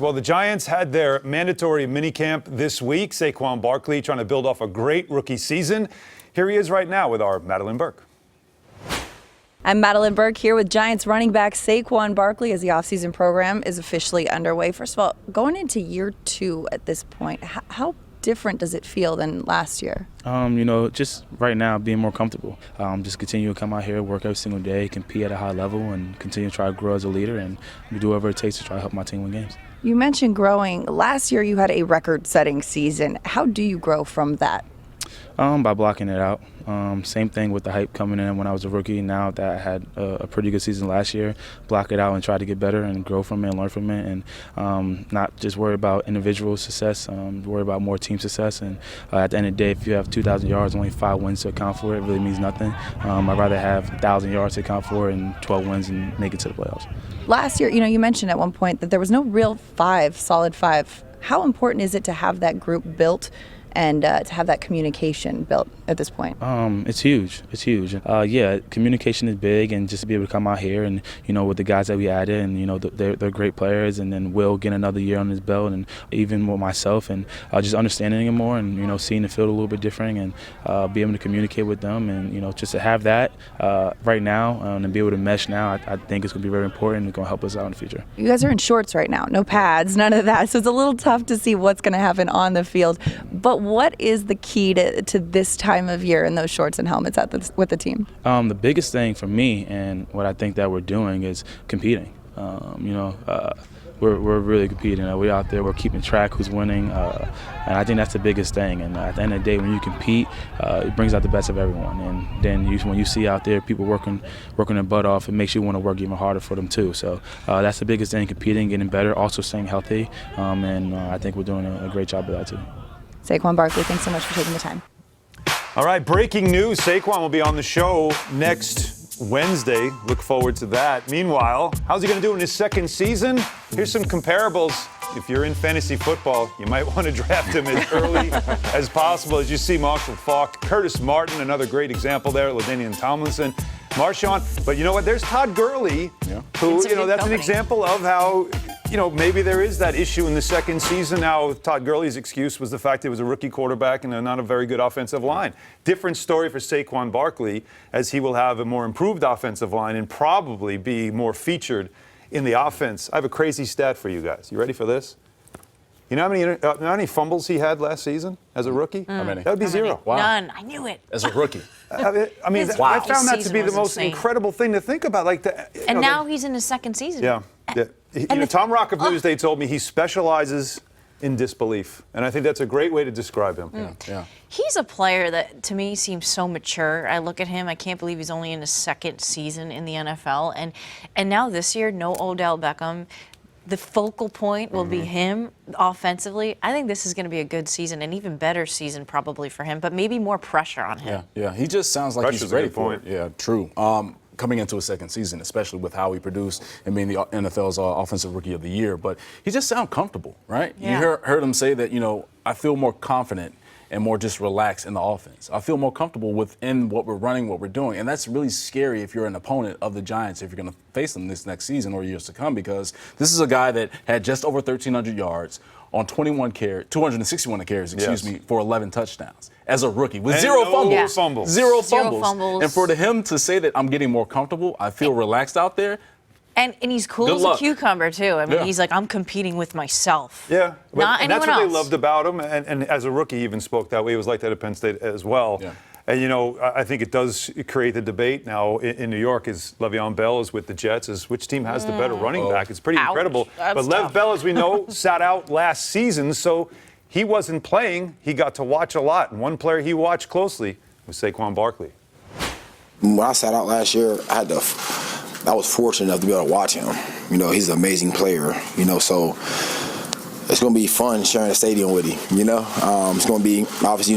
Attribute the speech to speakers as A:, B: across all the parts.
A: Well, the Giants had their mandatory minicamp this week. Saquon Barkley trying to build off a great rookie season. Here he is right now with our Madeline Burke.
B: I'm Madeline Burke here with Giants running back Saquon Barkley as the offseason program is officially underway. First of all, going into year 2 at this point, how different does it feel than last year?
C: Just right now being more comfortable. Just continue to come out here, work every single day, compete at a high level, and continue to try to grow as a leader and do whatever it takes to try to help my team win games.
B: You mentioned growing. Last year you had a record-setting season. How do you grow from that?
C: By blocking it out. Same thing with the hype coming in when I was a rookie. Now that I had a pretty good season last year, block it out and try to get better and grow from it and learn from it, and not just worry about individual success, worry about more team success. And at the end of the day, if you have 2,000 yards, only 5 wins to account for it, really means nothing. I'd rather have 1,000 yards to account for it and 12 wins and make it to the playoffs.
B: Last year, you mentioned at one point that there was no real solid five. How important is it to have that group built and to have that communication built at this point?
C: It's huge. It's huge. Communication is big, and just to be able to come out here and, with the guys that we added, and, they're great players, and then Will get another year on his belt, and even with myself, and just understanding him more, and, seeing the field a little bit different, and be able to communicate with them, and, just to have that right now and be able to mesh now, I think it's going to be very important and going to help us out in the future.
B: You guys are in shorts right now, no pads, none of that, so it's a little tough to see what's going to happen on the field. But what is the key to this time of year in those shorts and helmets with the team?
C: The biggest thing for me and what I think that we're doing is competing. We're really competing. We're out there, we're keeping track who's winning, and I think that's the biggest thing. And at the end of the day, when you compete, it brings out the best of everyone. And then when you see out there people working their butt off, it makes you want to work even harder for them too. So that's the biggest thing: competing, getting better, also staying healthy. And I think we're doing a great job of that too.
B: Saquon Barkley, thanks so much for taking the time.
A: All right, breaking news. Saquon will be on the show next Wednesday. Look forward to that. Meanwhile, how's he going to do in his second season? Here's some comparables. If you're in fantasy football, you might want to draft him as early as possible. As you see, Marshall Faulk, Curtis Martin, another great example there, LaDainian Tomlinson, Marshawn. But you know what? There's Todd Gurley, who, that's an example of how, maybe there is that issue in the second season. Now, Todd Gurley's excuse was the fact he was a rookie quarterback and not a very good offensive line. Different story for Saquon Barkley, as he will have a more improved offensive line and probably be more featured in the offense. I have a crazy stat for you guys. You ready for this? You know how many fumbles he had last season as a rookie?
D: How many?
A: That would be zero.
D: Wow.
E: None. I knew it.
D: As a rookie.
A: I found that to be the most incredible thing to think about.
E: And now he's in his second season.
A: Yeah. Tom Rock of Newsday told me he specializes in disbelief, and I think that's a great way to describe him.
D: Yeah.
E: He's a player that, to me, seems so mature. I look at him, I can't believe he's only in his second season in the NFL, and now this year, no Odell Beckham. The focal point will be him offensively. I think this is going to be a good season, an even better season probably for him, but maybe more pressure on him.
D: Yeah. He just sounds like he's ready for it. Yeah, true. Coming into a second season, especially with how he produced and being the NFL's Offensive Rookie of the Year. But he just sounds comfortable, right?
E: Yeah.
D: You heard him say that, I feel more confident and more just relaxed in the offense. I feel more comfortable within what we're running, what we're doing. And that's really scary if you're an opponent of the Giants, if you're going to face them this next season or years to come, because this is a guy that had just over 1,300 yards on 261 carries, for 11 touchdowns as a rookie with zero fumbles. Zero fumbles. And for him to say that I'm getting more comfortable, I feel relaxed out there.
E: And he's cool as a cucumber, too. I mean, he's like, I'm competing with myself.
A: Yeah.
E: Not anyone else.
A: That's what they loved about him. And as a rookie, he even spoke that way. He was like that at Penn State as well. Yeah. And, I think it does create the debate now in New York is LeVeon Bell is with the Jets. Is which team has the better running back? It's pretty incredible. But Lev Bell, as we know, sat out last season, so he wasn't playing. He got to watch a lot. And one player he watched closely was Saquon Barkley.
F: When I sat out last year, I was fortunate enough to be able to watch him. He's an amazing player, so it's going to be fun sharing the stadium with him, It's going to be, obviously,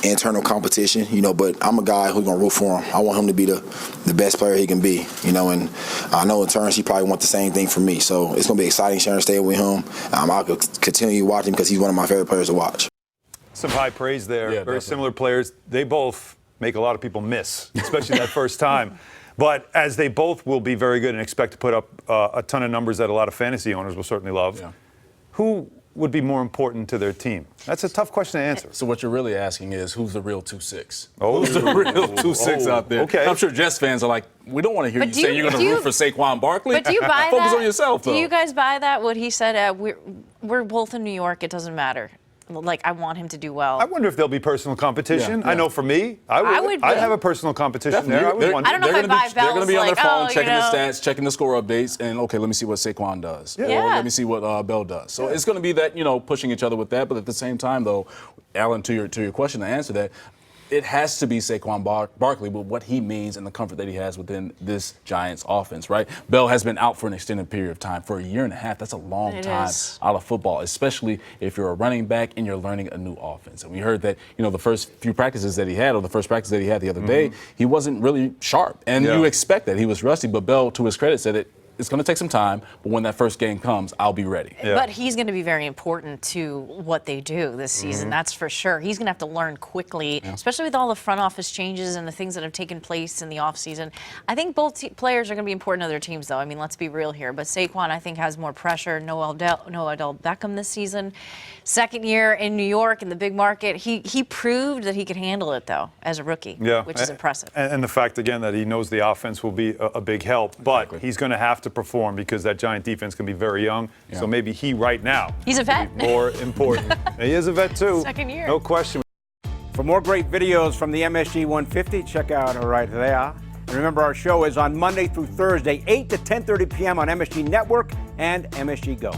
F: internal competition, but I'm a guy who's going to root for him. I want him to be the best player he can be, and I know in turn he probably wants the same thing from me. So it's going to be exciting sharing the stadium with him. I'll continue watching because he's one of my favorite players to watch.
A: Some high praise there.
D: Yeah,
A: Very
D: definitely.
A: similar players. They both make a lot of people miss, especially that first time. But as they both will be very good and expect to put up a ton of numbers that a lot of fantasy owners will certainly love. Yeah. who would be more important to their team? That's a tough question to answer.
D: So what you're really asking is who's the real 2-6?
A: Oh.
D: Who's the real 2-6 out there?
A: Okay.
D: I'm sure Jets fans are like, we don't want to hear you say you're going to root for Saquon Barkley.
E: But do you buy
D: Focus
E: that?
D: on yourself, though.
E: Do you guys buy that? What he said, we're both in New York. It doesn't matter. Like, I want him to do well.
A: I wonder if there'll be personal competition.
D: Yeah.
A: I know for me, I'd have a personal competition there. I would want
E: I don't know if I buy
D: They're going to be on their
E: Bell's
D: phone,
E: like, oh,
D: checking
E: you know.
D: the stats, checking the score updates, and okay, let me see what Saquon does.
A: Yeah.
D: Or let me see what Bell does. So it's going to be that, pushing each other with that. But at the same time, though, Alan, to your question, to answer that, it has to be Saquon Barkley with what he means and the comfort that he has within this Giants offense, right? Bell has been out for an extended period of time, for a year and a half. That's a long time out of football, especially if you're a running back and you're learning a new offense. And we heard that, the first few practices that he had, or the first practice that he had the other day, he wasn't really sharp. And you expect that. He was rusty, but Bell, to his credit, said it's going to take some time, but when that first game comes, I'll be ready.
A: Yeah.
E: But he's going to be very important to what they do this season, that's for sure. He's going to have to learn quickly, especially with all the front office changes and the things that have taken place in the offseason. I think both players are going to be important to their teams, though. I mean, let's be real here. But Saquon, I think, has more pressure. No Odell Beckham this season. Second year in New York in the big market. He proved that he could handle it, though, as a rookie, which is impressive.
A: And the fact, again, that he knows the offense will be a big help, but he's going to have to perform because that Giant defense can be very young. Yeah. So maybe he right now
E: he's a vet.
A: More important. He is a vet too.
E: Second year.
A: No question.
G: For more great videos from the MSG 150, check out right there. And remember, our show is on Monday through Thursday, 8 to 10:30 p.m. on MSG Network and MSG Go.